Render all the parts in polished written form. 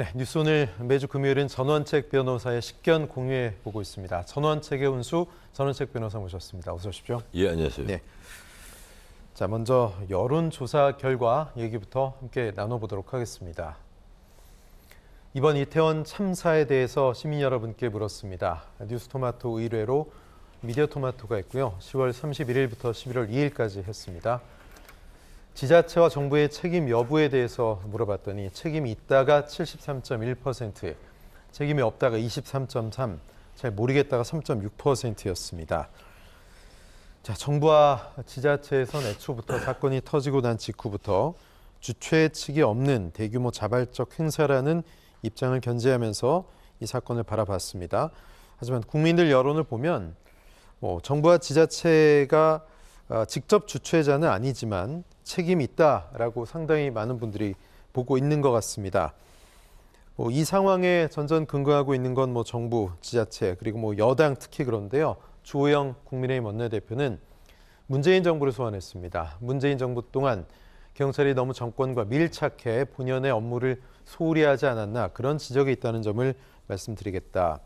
네, 뉴스 오늘 매주 금요일은 전원책 변호사의 식견 공유해 보고 있습니다. 전원책의 운수 전원책 변호사 모셨습니다. 어서 오십시오. 예, 안녕하세요. 네. 자, 먼저 여론조사 결과 얘기부터 함께 나눠보도록 하겠습니다. 이번 이태원 참사에 대해서 시민 여러분께 물었습니다. 뉴스토마토 의뢰로 미디어토마토가 있고요. 10월 31일부터 11월 2일까지 했습니다. 지자체와 정부의 책임 여부에 대해서 물어봤더니 책임이 있다가 73.1%, 책임이 없다가 23.3%, 잘 모르겠다가 3.6%였습니다. 자, 정부와 지자체에선 애초부터 사건이 터지고 난 직후부터 주최 측이 없는 대규모 자발적 행사라는 입장을 견지하면서 이 사건을 바라봤습니다. 하지만 국민들 여론을 보면 정부와 지자체가 직접 주최자는 아니지만 책임이 있다라고 상당히 많은 분들이 보고 있는 것 같습니다. 이 상황에 전전 근거하고 있는 건 정부, 지자체 그리고 여당 특히 그런데요. 주호영 국민의힘 원내대표는 문재인 정부를 소환했습니다. 문재인 정부 동안 경찰이 너무 정권과 밀착해 본연의 업무를 소홀히 하지 않았나 그런 지적이 있다는 점을 말씀드리겠다.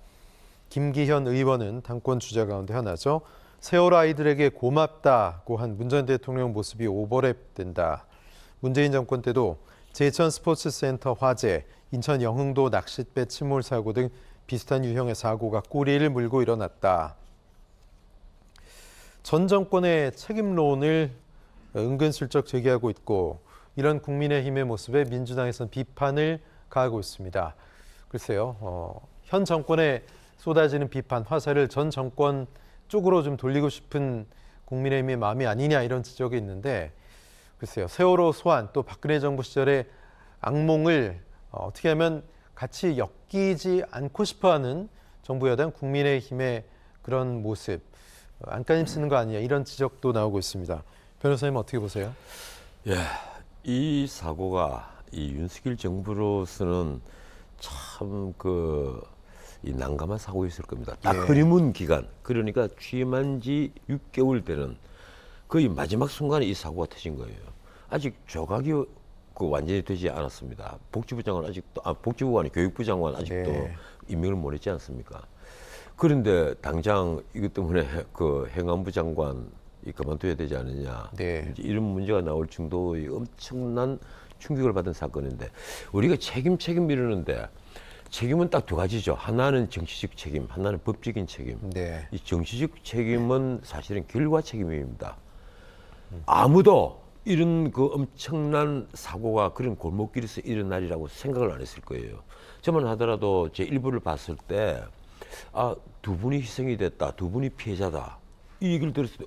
김기현 의원은 당권 주자 가운데 하나죠. 세월호 아이들에게 고맙다고 한 문 전 대통령 모습이 오버랩된다. 문재인 정권 때도 제천 스포츠센터 화재, 인천 영흥도 낚싯배 침몰 사고 등 비슷한 유형의 사고가 꼬리를 물고 일어났다. 전 정권의 책임론을 은근슬쩍 제기하고 있고 이런 국민의힘의 모습에 민주당에서는 비판을 가하고 있습니다. 글쎄요, 현 정권에 쏟아지는 비판, 화살을 전 정권 쪽으로 좀 돌리고 싶은 국민의힘의 마음이 아니냐 이런 지적이 있는데 글쎄요. 세월호 소환 또 박근혜 정부 시절의 악몽을 어떻게 하면 같이 엮이지 않고 싶어하는 정부 여당 국민의힘의 그런 모습 안간힘 쓰는 거 아니냐 이런 지적도 나오고 있습니다. 변호사님 어떻게 보세요? 예, 이 사고가 이 윤석열 정부로서는 참 이 난감한 사고였을 겁니다. 딱 흐리문 기간, 그러니까 취임한 지 6개월 되는 거의 마지막 순간에 이 사고가 터진 거예요. 아직 조각이 완전히 되지 않았습니다. 복지부 장관 복지부가 아니 교육부 장관 아직도 임명을 못 했지 않습니까? 그런데 당장 이것 때문에 행안부 장관 그만둬야 되지 않느냐. 이런 문제가 나올 정도의 엄청난 충격을 받은 사건인데 우리가 책임 미루는데 책임은 딱 두 가지죠. 하나는 정치적 책임, 하나는 법적인 책임. 이 정치적 책임은 사실은 결과 책임입니다. 아무도 이런 엄청난 사고가 그런 골목길에서 일어나리라고 생각을 안 했을 거예요. 저만 하더라도 제 일부를 봤을 때 두 분이 희생이 됐다, 두 분이 피해자다. 이 얘기를 들었을 때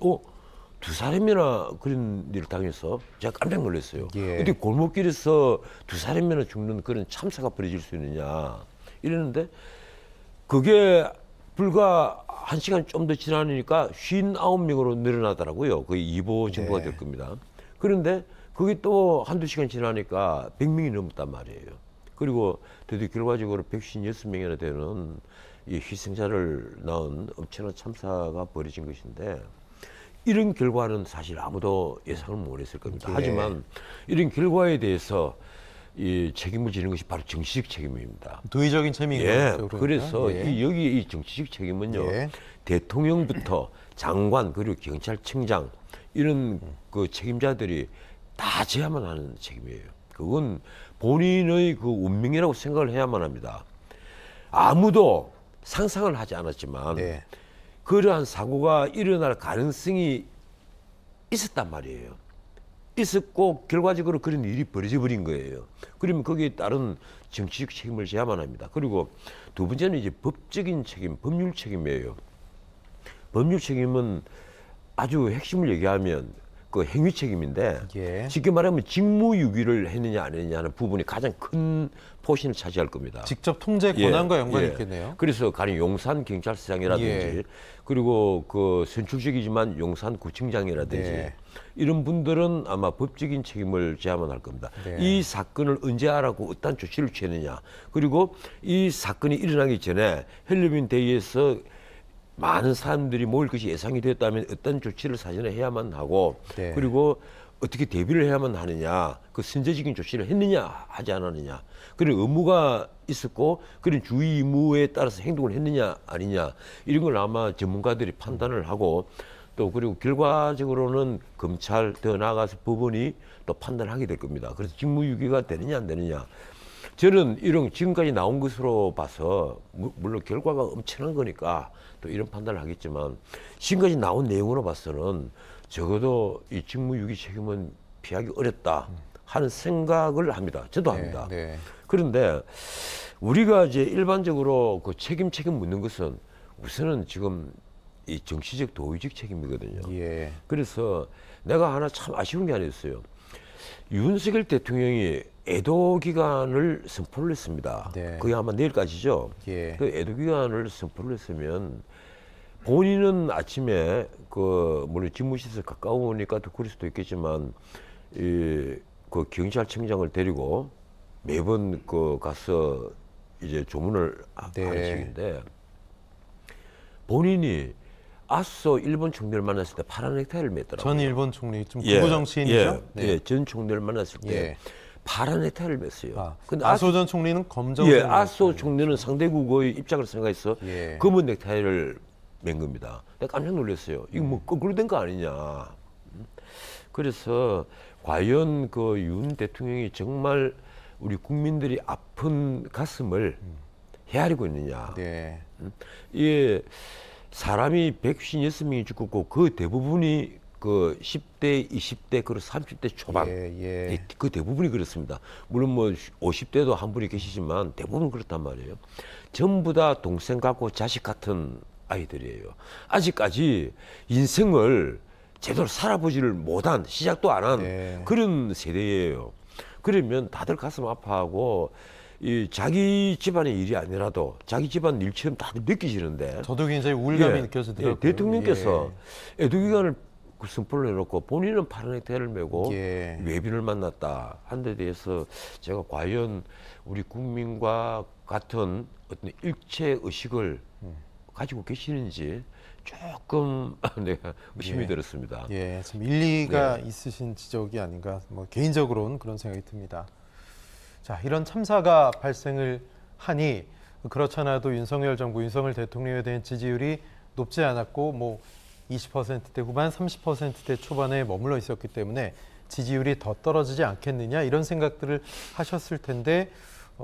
두 사람이나 그런 일을 당해서 제가 깜짝 놀랐어요. 근데 골목길에서 두 사람이나 죽는 그런 참사가 벌어질 수 있느냐 이러는데 그게 불과 1시간 좀 더 지나니까 59명으로 늘어나더라고요. 거의 2보 정도가 될 겁니다. 그런데 그게 또 한두 시간 지나니까 100명이 넘었단 말이에요. 그리고 드디어 결과적으로 156명이나 되는 이 희생자를 낳은 엄청난 참사가 벌어진 것인데 이런 결과는 사실 아무도 예상을 못했을 겁니다. 하지만 이런 결과에 대해서 이 책임을 지는 것이 바로 정치적 책임입니다. 도의적인 책임이죠. 그래서 여기 이 정치적 책임은요 대통령부터 장관 그리고 경찰청장 이런 책임자들이 다 져야만 하는 책임이에요. 그건 본인의 운명이라고 생각을 해야만 합니다. 아무도 상상을 하지 않았지만 그러한 사고가 일어날 가능성이 있었단 말이에요. 있었고 결과적으로 그런 일이 벌어져 버린 거예요. 그러면 거기에 따른 정치적 책임을 져야만 합니다. 그리고 두 번째는 이제 법적인 책임, 법률 책임이에요. 법률 책임은 아주 핵심을 얘기하면 행위 책임인데 쉽게 말하면 직무유기를 했느냐 안 했느냐는 부분이 가장 큰 포션을 차지할 겁니다. 직접 통제 권한과 연관이 있겠네요. 그래서 가령 용산 경찰서장이라든지 그리고 선출직이지만 용산 구청장이라든지 이런 분들은 아마 법적인 책임을 져야만 할 겁니다. 이 사건을 언제 알았고 어떤 조치를 취했느냐 그리고 이 사건이 일어나기 전에 헬로윈 데이에서 많은 사람들이 모일 것이 예상이 됐다면 어떤 조치를 사전에 해야만 하고 그리고 어떻게 대비를 해야만 하느냐, 그 선제적인 조치를 했느냐 하지 않았느냐, 그런 의무가 있었고 그런 주의 의무에 따라서 행동을 했느냐 아니냐, 이런 걸 아마 전문가들이 판단을 하고, 또 그리고 결과적으로는 검찰 더 나아가서 법원이 또 판단을 하게 될 겁니다. 그래서 직무유기가 되느냐 안 되느냐, 저는 이런 지금까지 나온 것으로 봐서 물론 결과가 엄청난 거니까 또 이런 판단을 하겠지만, 지금까지 나온 내용으로 봐서는 적어도 이 직무유기 책임은 피하기 어렵다 하는 생각을 합니다. 저도 합니다. 네. 그런데 우리가 이제 일반적으로 그 책임 묻는 것은 우선은 지금 이 정치적 도의적 책임이거든요. 예. 그래서 내가 하나 참 아쉬운 게 하나 있어요. 윤석열 대통령이 애도 기간을 선포를 했습니다. 네. 그게 아마 내일까지죠. 예. 그 애도 기간을 선포를 했으면 본인은 아침에 그 물론 집무실에서 가까우니까 더 그럴 수도 있겠지만 그 경찰청장을 데리고 매번 그 가서 이제 조문을 네. 하는 식인데, 본인이 아소 일본 총리를 만났을 때 파란 넥타이를 맸더라고요. 전 일본 총리 좀 극우 정치인이죠? 예, 전 총리를 만났을 때 예. 파란 넥타이를 맸어요. 아, 근데 아소 전 총리는 검정. 예, 아소 총리는 상대국의 입장을 생각해서 예. 검은 넥타이를 맨 겁니다. 내가 깜짝 놀랐어요. 이거 뭐 거꾸로 된 거 아니냐. 그래서 과연 그 윤 대통령이 정말 우리 국민들이 아픈 가슴을 헤아리고 있느냐. 네. 예, 사람이 156명이 죽었고 그 대부분이 그 10대, 20대, 그리고 30대 초반. 예. 예, 그 대부분이 그렇습니다. 물론 뭐 50대도 한 분이 계시지만 대부분 그렇단 말이에요. 전부 다 동생 같고 자식 같은 아이들이에요. 아직까지 인생을 제대로 살아보지를 못한, 시작도 안 한 네. 그런 세대예요. 그러면 다들 가슴 아파하고, 이 자기 집안의 일이 아니라도 자기 집안 일처럼 다들 느끼시는데, 저도 굉장히 우울감이 예, 느껴지더라고요. 예, 대통령께서 애도기간을 선포를 해놓고 본인은 파란 넥타이를 메고 예. 외빈을 만났다 한 데 대해서 제가 과연 우리 국민과 같은 어떤 일체 의식을 가지고 계시는지 조금 내가 의심이 들었습니다. 예, 좀 일리가 있으신 지적이 아닌가, 뭐 개인적으로는 그런 생각이 듭니다. 자, 이런 참사가 발생을 하니 그렇잖아도 윤석열 정부, 윤석열 대통령에 대한 지지율이 높지 않았고 뭐 20%대 후반, 30%대 초반에 머물러 있었기 때문에 지지율이 더 떨어지지 않겠느냐 이런 생각들을 하셨을 텐데,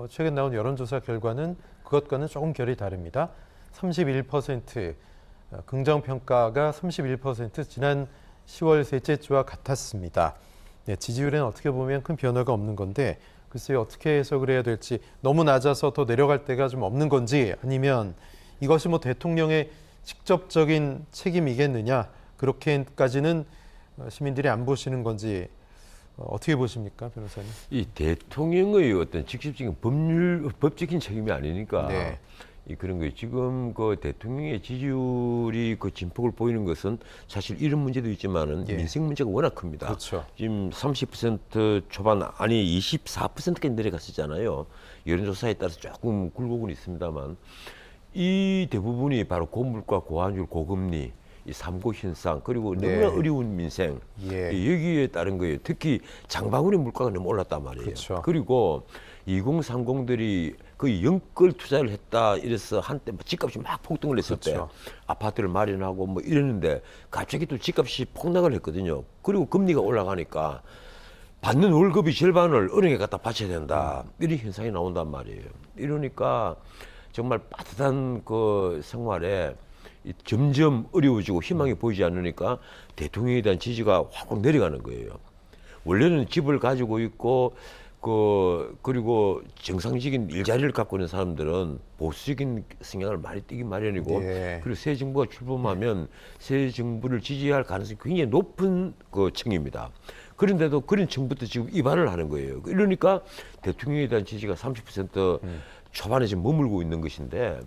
최근 나온 여론조사 결과는 그것과는 조금 결이 다릅니다. 31%, 긍정평가가 31% 지난 10월 셋째 주와 같았습니다. 네, 지지율에는 어떻게 보면 큰 변화가 없는 건데, 글쎄요, 어떻게 해석을 해야 될지, 너무 낮아서 더 내려갈 때가 좀 없는 건지, 아니면 이것이 뭐 대통령의 직접적인 책임이겠느냐, 그렇게까지는 시민들이 안 보시는 건지, 어떻게 보십니까, 변호사님? 이 대통령의 어떤 직접적인 법적인 책임이 아니니까 네. 그런 거예요. 지금 그 대통령의 지지율이 그 진폭을 보이는 것은 사실 이런 문제도 있지만은 예. 민생 문제가 워낙 큽니다. 그렇죠. 지금 30% 초반, 아니 24%까지 내려갔었잖아요. 여론조사에 따라서 조금 굴곡은 있습니다만, 이 대부분이 바로 고물가, 고환율, 고금리, 이 삼고 현상, 그리고 네. 너무나 어려운 민생, 예. 여기에 따른 거예요. 특히 장바구니 물가가 너무 올랐단 말이에요. 그렇죠. 그리고 2030들이 거의 연끌 투자를 했다 이래서 한때 집값이 막 폭등을 했을 때 그렇죠. 아파트를 마련하고 뭐 이랬는데, 갑자기 또 집값이 폭락을 했거든요. 그리고 금리가 올라가니까 받는 월급이 절반을 은행에 갖다 바쳐야 된다, 이런 현상이 나온단 말이에요. 이러니까 정말 빠듯한 그 생활에 점점 어려워지고 희망이 보이지 않으니까 대통령에 대한 지지가 확 내려가는 거예요. 원래는 집을 가지고 있고 그리고 정상적인 일자리를 갖고 있는 사람들은 보수적인 성향을 많이 띠기 마련이고, 예. 그리고 새 정부가 출범하면 새 정부를 지지할 가능성이 굉장히 높은 그 층입니다. 그런데도 그런 층부터 지금 이반을 하는 거예요. 이러니까 대통령에 대한 지지가 30% 초반에 지금 머물고 있는 것인데,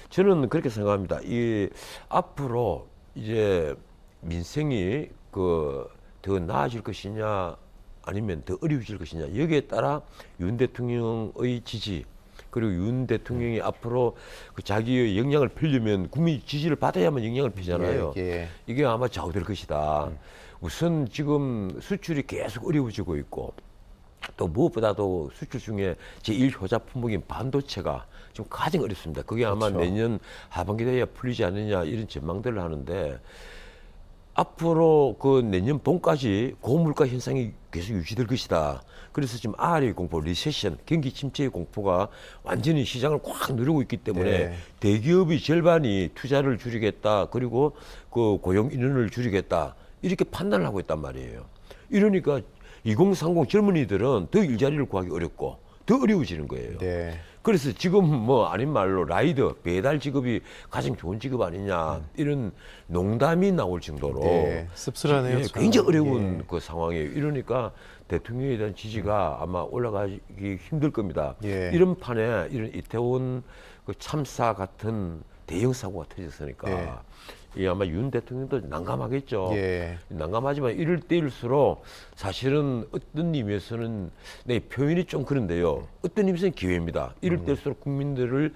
저는 그렇게 생각합니다. 이 앞으로 이제 민생이 더 나아질 것이냐 아니면 더 어려워질 것이냐, 여기에 따라 윤 대통령의 지지, 그리고 윤 대통령이 앞으로 그 자기의 역량을 펴려면 국민 지지를 받아야만 역량을 펴잖아요. 예. 이게 아마 좌우될 것이다. 우선 지금 수출이 계속 어려워지고 있고 또 무엇보다도 수출 중에 제1 효자 품목인 반도체가 지금 가장 어렵습니다. 그게 아마 그렇죠. 내년 하반기 돼야 풀리지 않느냐 이런 전망들을 하는데 앞으로 그 내년 봄까지 고물가 현상이 계속 유지될 것이다. 그래서 지금 R의 공포, 리세션, 경기 침체의 공포가 완전히 시장을 꽉 누르고 있기 때문에 네. 대기업의 절반이 투자를 줄이겠다. 그리고 그 고용 인원을 줄이겠다. 이렇게 판단을 하고 있단 말이에요. 이러니까 2030 젊은이들은 더 일자리를 구하기 어렵고 더 어려워지는 거예요. 네. 그래서 지금 뭐 아닌 말로 라이더 배달 직업이 가장 좋은 직업 아니냐 이런 농담이 나올 정도로 네, 씁쓸하네요. 예, 참. 굉장히 어려운 예. 그 상황이에요. 이러니까 대통령에 대한 지지가 아마 올라가기 힘들 겁니다. 예. 이런 판에 이런 이태원 그 참사 같은 대형 사고가 터졌으니까 네. 이 아마 윤 대통령도 난감하겠죠. 예. 난감하지만 이럴 때일수록 사실은 어떤 의미에서는 내 표현이 좀 그런데요. 어떤 의미에서는 기회입니다. 이럴 때일수록 국민들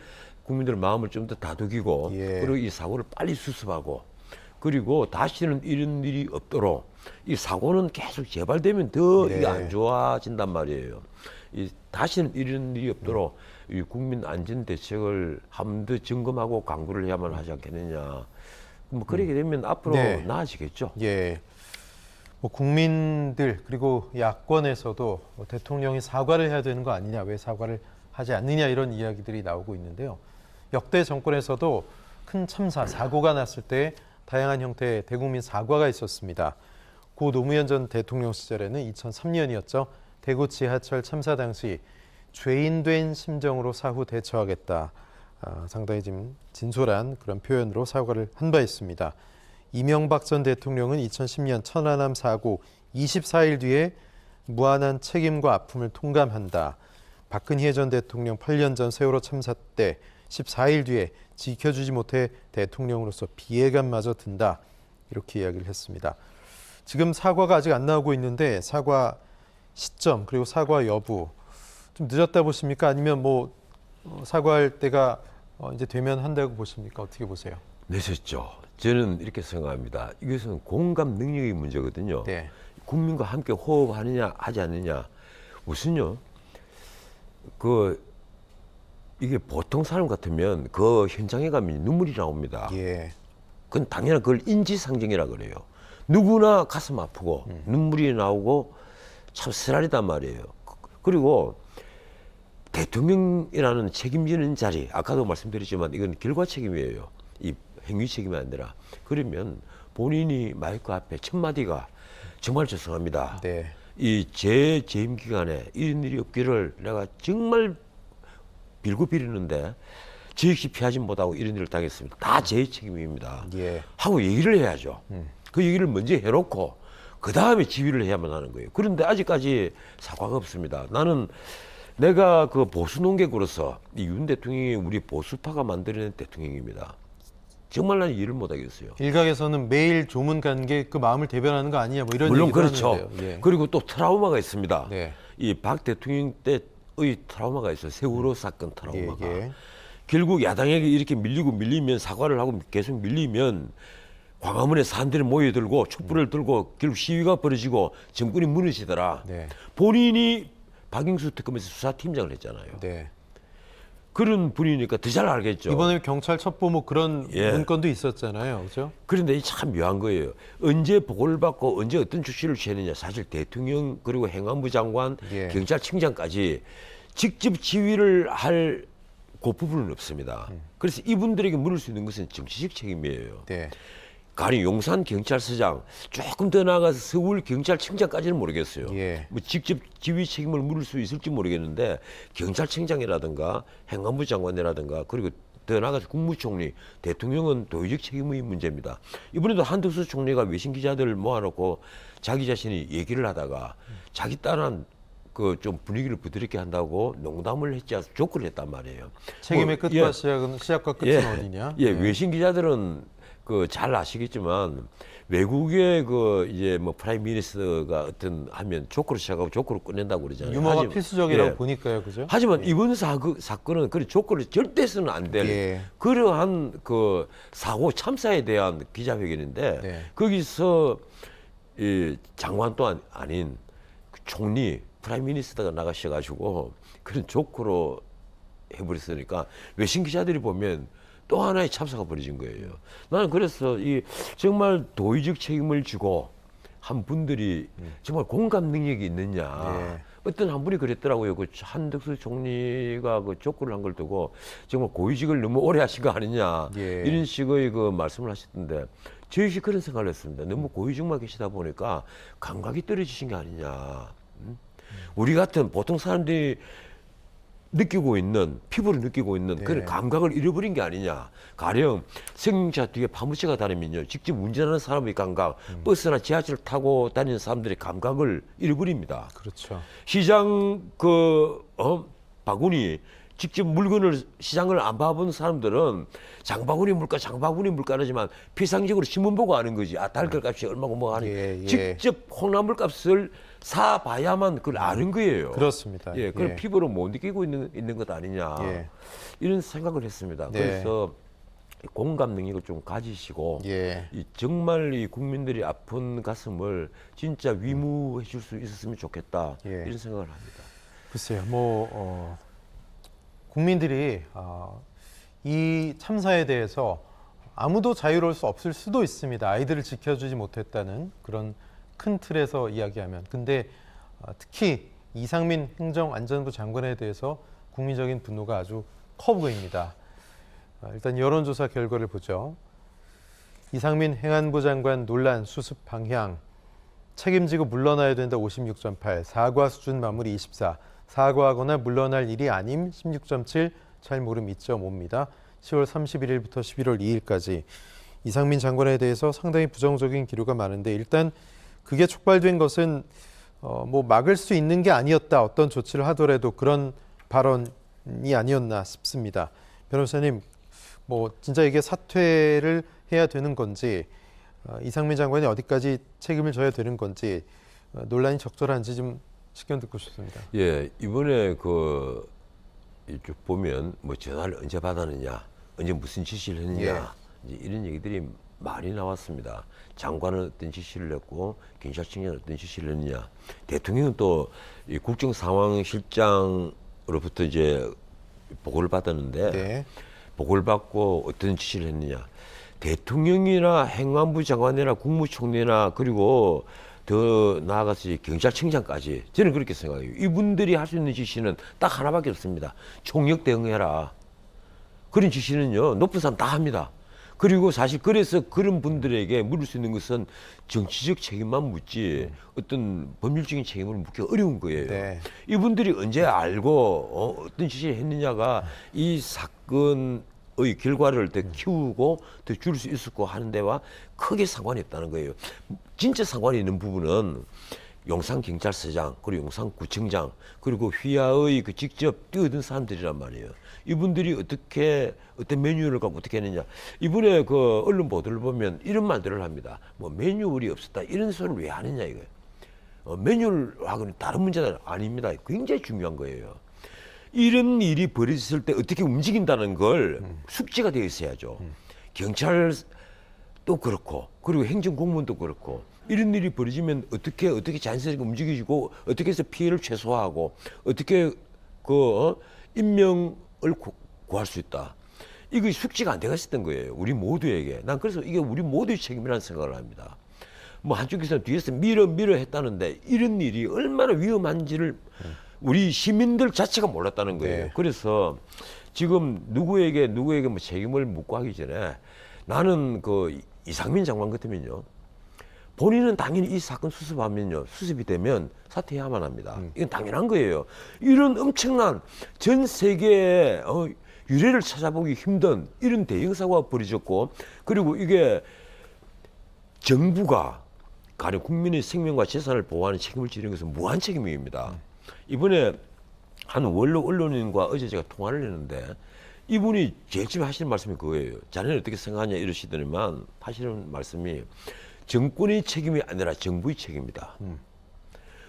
마음을 좀 더 다독이고 예. 그리고 이 사고를 빨리 수습하고 그리고 다시는 이런 일이 없도록 이 사고는 계속 재발되면 더 네. 이게 안 좋아진단 말이에요. 이 다시는 이런 일이 없도록 이 국민 안전 대책을 한 번 더 점검하고 강구를 해야만 하지 않겠느냐. 뭐 그렇게 되면 앞으로 네. 나아지겠죠. 예. 뭐 국민들 그리고 야권에서도 뭐 대통령이 사과를 해야 되는 거 아니냐, 왜 사과를 하지 않느냐 이런 이야기들이 나오고 있는데요. 역대 정권에서도 큰 참사, 사고가 났을 때 다양한 형태의 대국민 사과가 있었습니다. 고 노무현 전 대통령 시절에는 2003년이었죠. 대구 지하철 참사 당시 죄인된 심정으로 사후 대처하겠다. 상당히 지금 진솔한 그런 표현으로 사과를 한 바 있습니다. 이명박 전 대통령은 2010년 천안함 사고 24일 뒤에 무한한 책임과 아픔을 통감한다. 박근혜 전 대통령 8년 전 세월호 참사 때 14일 뒤에 지켜주지 못해 대통령으로서 비애감마저 든다. 이렇게 이야기를 했습니다. 지금 사과가 아직 안 나오고 있는데 사과 시점 그리고 사과 여부 좀 늦었다 보십니까? 아니면 뭐 사과할 때가 이제 되면 한다고 보십니까? 어떻게 보세요? 늦었죠. 저는 이렇게 생각합니다. 이것은 공감 능력의 문제거든요. 네. 국민과 함께 호흡하느냐 하지 않느냐. 무슨요? 이게 보통 사람 같으면 그 현장에 가면 눈물이 나옵니다. 예. 그건 당연한 그걸 인지상정이라 그래요. 누구나 가슴 아프고 눈물이 나오고 참 쓰라리단 말이에요. 그리고 대통령이라는 책임지는 자리, 아까도 말씀드렸지만 이건 결과 책임이에요. 이 행위 책임이 아니라. 그러면 본인이 마이크 앞에 첫 마디가 정말 죄송합니다. 네. 이 제 재임 기간에 이런 일이 없기를 내가 정말 빌고 비리는데 저 역시 피하지 못하고 이런 일을 당했습니다. 다 제 책임입니다. 예. 하고 얘기를 해야죠. 그 얘기를 먼저 해놓고 그 다음에 지휘를 해야만 하는 거예요. 그런데 아직까지 사과가 없습니다. 나는 내가 그 보수 농객으로서 이 윤 대통령이 우리 보수파가 만들어낸 대통령입니다. 정말 나는 이해를 못하겠어요. 일각에서는 매일 조문 간 게 그 마음을 대변하는 거 아니냐 뭐 이런 물론 얘기도 그렇죠. 하는데요. 예. 그리고 또 트라우마가 있습니다. 네. 이 박 대통령 때의 트라우마가 있어요. 세월호 사건 트라우마가. 예. 결국 야당에게 이렇게 밀리면 사과를 하고 계속 밀리면 광화문에 사람들이 모여들고 촛불을 들고 결국 시위가 벌어지고 정권이 무너지더라. 네. 본인이 박영수 특검에서 수사팀장을 했잖아요. 네. 그런 분이니까 더 잘 알겠죠. 이번에 경찰 첩보 뭐 그런 예. 문건도 있었잖아요. 그렇죠? 그런데 참 묘한 거예요. 언제 보고를 받고 언제 어떤 조치를 취했느냐. 사실 대통령 그리고 행안부 장관, 예. 경찰청장까지 직접 지휘를 할 그 부분은 없습니다. 그래서 이분들에게 물을 수 있는 것은 정치적 책임이에요. 네. 가령 용산 경찰서장 조금 더 나아가서 서울 경찰청장까지는 모르겠어요. 예. 뭐 직접 지휘 책임을 물을 수 있을지 모르겠는데 경찰청장이라든가 행안부 장관이라든가 그리고 더 나아가서 국무총리, 대통령은 도의적 책임의 문제입니다. 이번에도 한덕수 총리가 외신 기자들을 모아놓고 자기 자신이 얘기를 하다가 자기 딸은 그 좀 분위기를 부드럽게 한다고 농담을 했지 않습니까? 조크를 했단 말이에요. 책임의 뭐, 끝과 예. 시작과 끝은 어디냐? 예, 네. 외신 기자들은 그 잘 아시겠지만 외국의 그 이제 뭐 프라임 미니스터가 어떤 하면 조크로 시작하고 조크로 끝낸다고 그러잖아요. 유머가 필수적이라고 예. 보니까요, 그죠? 하지만 이번 사건은 그런 조크를 절대 쓰는 안 될 예. 그러한 그 사고 참사에 대한 기자회견인데 네. 거기서 이 장관도 아닌 그 총리, 프라임 미니스터가 나가셔가지고 그런 조커로 해버렸으니까 외신 기자들이 보면 또 하나의 참사가 벌어진 거예요. 나는 그래서 이 정말 도의적 책임을 지고 한 분들이 정말 공감 능력이 있느냐. 어떤 한 분이 그랬더라고요. 그 한덕수 총리가 그 조커를 한 걸 두고 정말 고위직을 너무 오래 하신 거 아니냐. 이런 식의 그 말씀을 하셨던데 저 역시 그런 생각을 했습니다. 너무 고위직만 계시다 보니까 감각이 떨어지신 게 아니냐. 우리 같은 보통 사람들이 느끼고 있는 피부를 느끼고 있는 그런 감각을 잃어버린 게 아니냐. 가령 승용차 뒤에 파묻혀가 다니면요 직접 운전하는 사람의 감각, 버스나 지하철 타고 다니는 사람들의 감각을 잃어버립니다. 그렇죠. 시장 바구니 직접 물건을 시장을 안 봐본 사람들은 장바구니 물가 하지만 피상적으로 신문 보고 아는 거지. 아 달걀 값이 얼마고 뭐 하니 직접 콩나물 값을 사 봐야만 그걸 아는 거예요. 그렇습니다. 예, 그걸 피부로 못 느끼고 있는 것 아니냐. 이런 생각을 했습니다. 그래서 공감 능력을 좀 가지시고 이 정말 이 국민들이 아픈 가슴을 진짜 위무해 줄 수 있었으면 좋겠다. 이런 생각을 합니다. 글쎄요, 국민들이 이 참사에 대해서 아무도 자유로울 수 없을 수도 있습니다. 아이들을 지켜주지 못했다는 그런 큰 틀에서 이야기하면. 근데 특히 이상민 행정안전부 장관에 대해서 국민적인 분노가 아주 커 보입니다. 일단 여론조사 결과를 보죠. 이상민 행안부 장관 논란 수습 방향, 책임지고 물러나야 된다 56.8, 사과 수준 마무리 24, 사과하거나 물러날 일이 아님 16.7, 잘 모름 2.5입니다. 10월 31일부터 11월 2일까지 이상민 장관에 대해서 상당히 부정적인 기류가 많은데 일단 그게 촉발된 것은 막을 수 있는 게 아니었다. 어떤 조치를 하더라도 그런 발언이 아니었나 싶습니다. 변호사님, 진짜 이게 사퇴를 해야 되는 건지 이상민 장관이 어디까지 책임을 져야 되는 건지 논란이 적절한지 좀 식견 듣고 싶습니다. 예, 이번에 쭉 보면 전화를 언제 받았느냐, 언제 무슨 지시를 했느냐, 이제 이런 얘기들이 많이 나왔습니다. 장관은 어떤 지시를 했고 경찰청장은 어떤 지시를 했느냐. 대통령은 또 이 국정상황실장으로부터 이제 보고를 받았는데 보고를 받고 어떤 지시를 했느냐. 대통령이나 행안부 장관이나 국무총리나 그리고 더 나아가서 경찰청장까지 저는 그렇게 생각해요. 이분들이 할 수 있는 지시는 딱 하나밖에 없습니다. 총력 대응해라. 그런 지시는요 높은 사람 다 합니다. 그리고 사실 그래서 그런 분들에게 물을 수 있는 것은 정치적 책임만 묻지 어떤 법률적인 책임을 묻기 어려운 거예요. 이분들이 언제 알고 어떤 지시를 했느냐가 이 사건의 결과를 더 키우고 더 줄 수 있었고 하는 데와 크게 상관이 없다는 거예요. 진짜 상관이 있는 부분은 용산경찰서장 그리고 용산구청장 그리고 휘하의 직접 뛰어든 사람들이란 말이에요. 이분들이 어떤 매뉴얼을 갖고 어떻게 했느냐. 이번에 그 언론 보도를 보면 이런 말들을 합니다. 매뉴얼이 없었다 이런 소리를 왜 하느냐 이거예요. 매뉴얼하고는 다른 문제는 아닙니다. 굉장히 중요한 거예요. 이런 일이 벌어졌을 때 어떻게 움직인다는 걸 숙지가 되어 있어야죠. 경찰도 그렇고 그리고 행정공무원도 그렇고 이런 일이 벌어지면 어떻게 자연스럽게 움직이고 어떻게 해서 피해를 최소화하고 어떻게 인명을 구할 수 있다. 이거 숙지가 안 되어 있었던 거예요. 우리 모두에게. 난 그래서 이게 우리 모두의 책임이라는 생각을 합니다. 한쪽에서 뒤에서 밀어 했다는데 이런 일이 얼마나 위험한지를 우리 시민들 자체가 몰랐다는 거예요. 그래서 지금 누구에게 책임을 묻고 하기 전에 나는 이상민 장관 같으면요. 본인은 당연히 이 사건 수습이 되면 사퇴해야만 합니다. 이건 당연한 거예요. 이런 엄청난 전 세계의 유례를 찾아보기 힘든 이런 대형 사고가 벌어졌고 그리고 이게 정부가 가령 국민의 생명과 재산을 보호하는 책임을 지는 것은 무한 책임입니다. 이번에 한 원로 언론인과 어제 제가 통화를 했는데 이분이 제일 처음에 하시는 말씀이 그거예요. 자네는 어떻게 생각하냐 이러시더니만 하시는 말씀이 정권의 책임이 아니라 정부의 책임이다.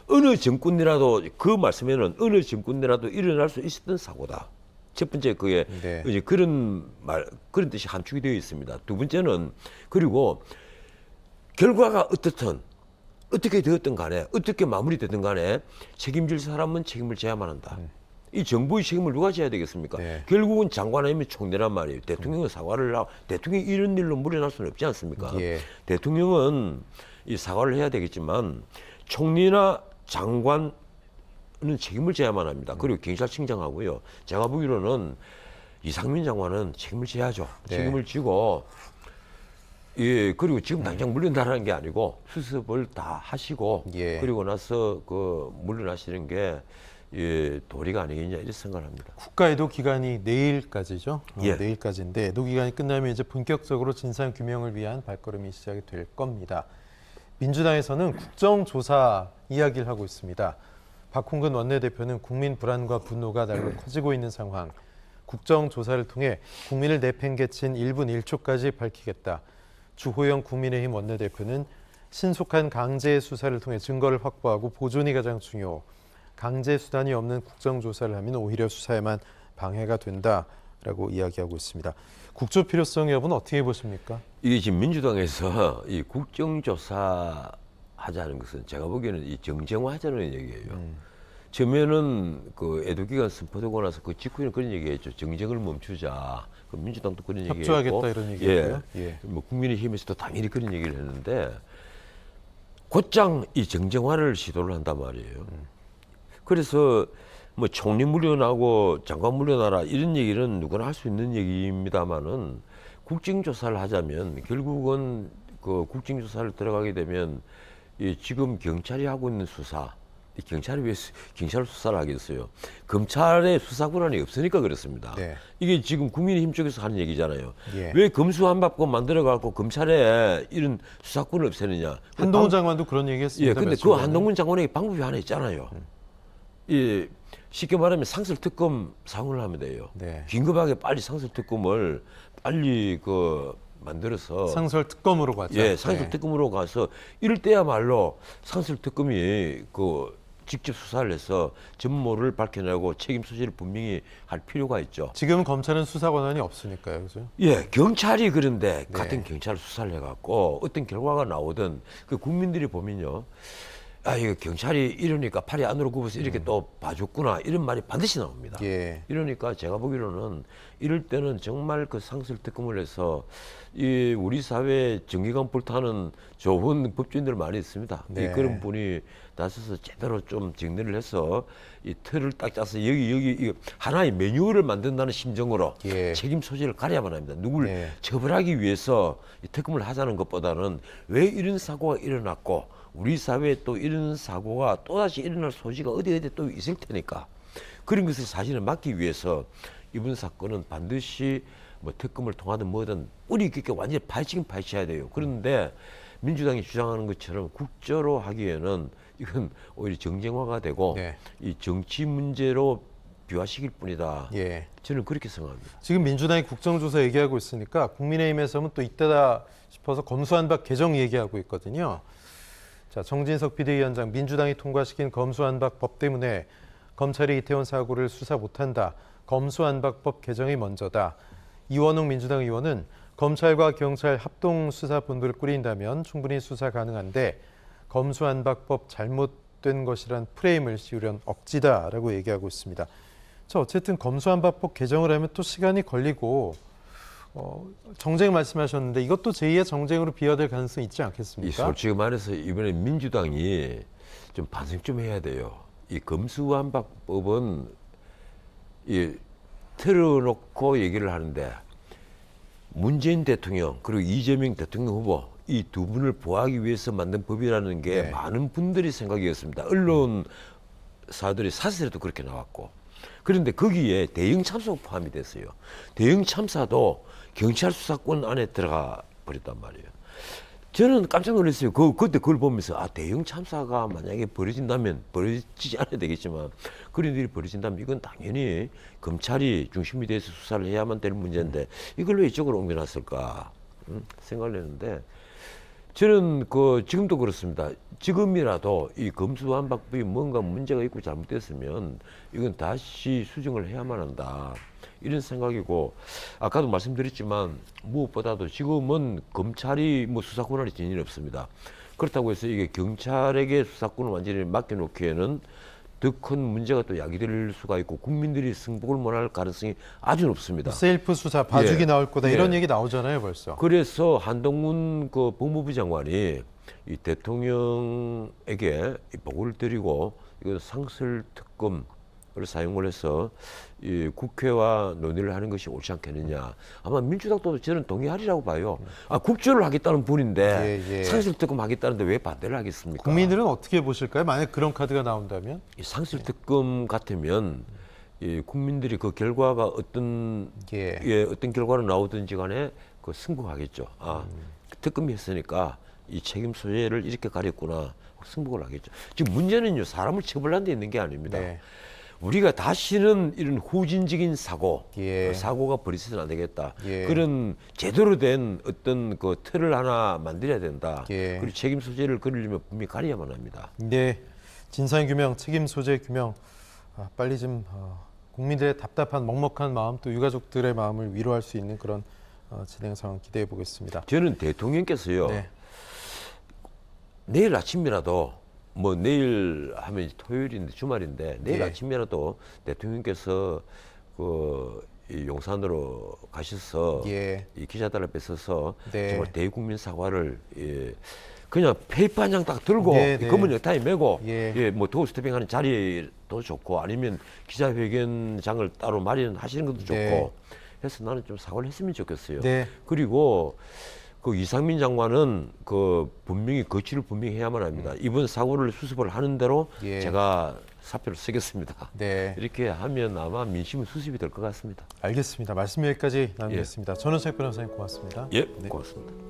어느 정권이라도 그 말씀에는 어느 정권이라도 일어날 수 있었던 사고다. 첫 번째 그게 이제 그런 뜻이 함축이 되어 있습니다. 두 번째는 그리고 결과가 어떻든 어떻게 되었든 간에 어떻게 마무리되든 간에 책임질 사람은 책임을 져야만 한다. 이 정부의 책임을 누가 져야 되겠습니까? 네. 결국은 장관 아니면 총리란 말이에요. 대통령은 사과를 하고 대통령이 이런 일로 물러날 수는 없지 않습니까? 예. 대통령은 이 사과를 해야 되겠지만 총리나 장관은 책임을 져야만 합니다. 그리고 경찰청장하고요. 제가 보기로는 이상민 장관은 책임을 져야죠. 네. 책임을 지고 예, 그리고 지금 당장 물러나라는 게 아니고 수습을 다 하시고 예. 그리고 나서 그 물러나시는 게 예, 도리가 아니겠냐 이런 생각을 합니다. 국가애도 기간이 내일까지죠. 예. 내일까지인데 애도 기간이 끝나면 이제 본격적으로 진상 규명을 위한 발걸음이 시작이 될 겁니다. 민주당에서는 국정조사 이야기를 하고 있습니다. 박홍근 원내대표는 국민 불안과 분노가 날로 커지고 있는 상황, 국정조사를 통해 국민을 내팽개친 1분 1초까지 밝히겠다. 주호영 국민의힘 원내대표는 신속한 강제 수사를 통해 증거를 확보하고 보존이 가장 중요. 강제 수단이 없는 국정조사를 하면 오히려 수사에만 방해가 된다라고 이야기하고 있습니다. 국조 필요성 여부는 어떻게 보십니까? 이게 지금 민주당에서 이 국정조사 하자는 것은 제가 보기에는 이 정쟁화하자는 얘기예요. 처음에는 그 애도기간 선포되고 나서 그 직후에는 그런 얘기했죠. 정쟁을 멈추자. 그 민주당도 그런 얘기했고, 협조하겠다 이런 얘기고요. 예. 뭐 국민의힘에서도 당연히 그런 얘기를 했는데 곧장 이 정쟁화를 시도를 한단 말이에요. 그래서 뭐 총리 물러나고 장관 물러나라 이런 얘기는 누구나 할 수 있는 얘기입니다만은 국정조사를 하자면 결국은 그 국정조사를 들어가게 되면 이 지금 경찰이 하고 있는 수사, 이 경찰이 왜 경찰 수사를 하겠어요? 검찰의 수사 권한이 없으니까 그렇습니다. 네. 이게 지금 국민의힘 쪽에서 하는 얘기잖아요. 예. 왜 검수한박법 만들어갖고 검찰에 이런 수사권을 없애느냐? 한동훈 장관도 그런 얘기했습니다. 예, 근데 며칠 그 전에. 한동훈 장관에게 방법이 하나 있잖아요. 이 쉽게 말하면 상설특검 사용을 하면 돼요. 네. 긴급하게 빨리 상설특검을 빨리 그 만들어서 상설 특검으로 가자. 예, 상설특검으로 가서 이럴 때야말로 상설특검이 그 직접 수사를 해서 전모를 밝혀내고 책임 소재를 분명히 할 필요가 있죠. 지금 검찰은 수사 권한이 없으니까요, 그죠? 예, 경찰이 그런데 네. 같은 경찰 수사를 해갖고 어떤 결과가 나오든 그 국민들이 보면요. 아, 이거 경찰이 이러니까 팔이 안으로 굽어서 이렇게 또 봐줬구나 이런 말이 반드시 나옵니다. 예. 이러니까 제가 보기로는 이럴 때는 정말 그 상설특검을 해서 이 우리 사회 정의감 불타는 좋은 법조인들 많이 있습니다. 네. 이 그런 분이 나서서 제대로 좀 정리를 해서 이 틀을 딱 짜서 여기 이 하나의 매뉴얼을 만든다는 심정으로 예. 책임 소재를 가려야만 합니다. 누굴 네. 처벌하기 위해서 이 특검을 하자는 것보다는 왜 이런 사고가 일어났고 우리 사회에 또 이런 사고가 또다시 일어날 소지가 어디 또 있을 테니까 그런 것을 사실은 막기 위해서 이번 사건은 반드시 뭐 특검을 통하든 뭐든 뿌리 깊게 완전히 파헤쳐야 돼요. 그런데 민주당이 주장하는 것처럼 국조로 하기에는 이건 오히려 정쟁화가 되고 네. 이 정치 문제로 비화시킬 뿐이다. 예. 저는 그렇게 생각합니다. 지금 민주당이 국정조사 얘기하고 있으니까 국민의힘에서는 또 이때다 싶어서 검수한박 개정 얘기하고 있거든요. 자, 정진석 비대위원장, 민주당이 통과시킨 검수한박법 때문에 검찰이 이태원 사고를 수사 못한다. 검수한박법 개정이 먼저다. 이원웅 민주당 의원은 검찰과 경찰 합동수사본부를 꾸린다면 충분히 수사 가능한데 검수한박법 잘못된 것이란 프레임을 씌우려는 억지다라고 얘기하고 있습니다. 자, 어쨌든 검수한박법 개정을 하면 또 시간이 걸리고 정쟁 말씀하셨는데 이것도 제2의 정쟁으로 비화될 가능성이 있지 이 않겠습니까? 솔직히 말해서 이번에 민주당이 좀 반성 좀 해야 돼요. 이 검수완박법은 이 틀어놓고 얘기를 하는데 문재인 대통령 그리고 이재명 대통령 후보 이 두 분을 보호하기 위해서 만든 법이라는 게 네. 많은 분들이 생각이었습니다. 언론사들이 사설에도 그렇게 나왔고 그런데 거기에 대형 참사가 포함이 됐어요. 대형 참사도 경찰 수사권 안에 들어가 버렸단 말이에요. 저는 깜짝 놀랐어요. 그때 그걸 보면서 대형 참사가 만약에 벌어진다면 벌어지지 않아야 되겠지만 그런 일이 벌어진다면 이건 당연히 검찰이 중심이 돼서 수사를 해야만 될 문제인데 이걸 왜 이쪽으로 옮겨놨을까 생각을 했는데 저는 지금도 그렇습니다. 지금이라도 이 검수완박법이 뭔가 문제가 있고 잘못됐으면 이건 다시 수정을 해야만 한다. 이런 생각이고 아까도 말씀드렸지만 무엇보다도 지금은 검찰이 뭐 수사 권한이 전혀 없습니다. 그렇다고 해서 이게 경찰에게 수사권을 완전히 맡겨놓기에는 더 큰 문제가 또 야기될 수가 있고 국민들이 승복을 못할 가능성이 아주 높습니다. 셀프 수사 봐주기 예. 나올 거다 예. 이런 얘기 나오잖아요 벌써. 그래서 한동훈 그 법무부 장관이 이 대통령에게 이 보고를 드리고 이거 상설 특검을 사용을 해서 이 국회와 논의를 하는 것이 옳지 않겠느냐. 아마 민주당도 저는 동의하리라고 봐요. 아, 국조를 하겠다는 분인데 예, 예. 상설 특검 하겠다는데 왜 반대를 하겠습니까? 국민들은 어떻게 보실까요? 만약 그런 카드가 나온다면? 이 상설 특검 같으면 이 국민들이 그 결과가 어떤 예. 어떤 결과로 나오든지 간에 그 승복하겠죠. 아, 특검이 했으니까 이 책임 소재를 이렇게 가렸구나. 승복을 하겠죠. 지금 문제는요, 사람을 처벌하는 데 있는 게 아닙니다. 네. 우리가 다시는 이런 후진적인 사고, 예. 사고가 벌어서는 안 되겠다. 예. 그런 제대로 된 어떤 그 틀을 하나 만들어야 된다. 예. 그리고 책임 소재를 그리려면 분명히 가려야만 합니다. 네, 진상 규명, 책임 소재 규명 빨리 좀 국민들의 답답한 먹먹한 마음 또 유가족들의 마음을 위로할 수 있는 그런 진행 상황 기대해 보겠습니다. 저는 대통령께서요. 네, 내일 아침이라도 뭐 내일 하면 토요일인데 주말인데 내일 예. 아침이라도 대통령께서 이 용산으로 가셔서 예. 이 기자들 앞에 서서 네. 정말 대국민 사과를 그냥 페이퍼 한 장 딱 들고 네, 이 네. 검은 넥타이 메고 예. 뭐 도어 스태핑하는 자리도 좋고 아니면 기자회견장을 따로 마련하시는 것도 좋고 네. 해서 나는 좀 사과를 했으면 좋겠어요. 네. 그리고 그 이상민 장관은 그 분명히 거취를 분명히 해야만 합니다. 이번 사고를 수습을 하는 대로 예. 제가 사표를 쓰겠습니다. 네, 이렇게 하면 아마 민심은 수습이 될 것 같습니다. 알겠습니다. 말씀 여기까지 나누겠습니다. 전원책 변호사님 고맙습니다. 예, 고맙습니다.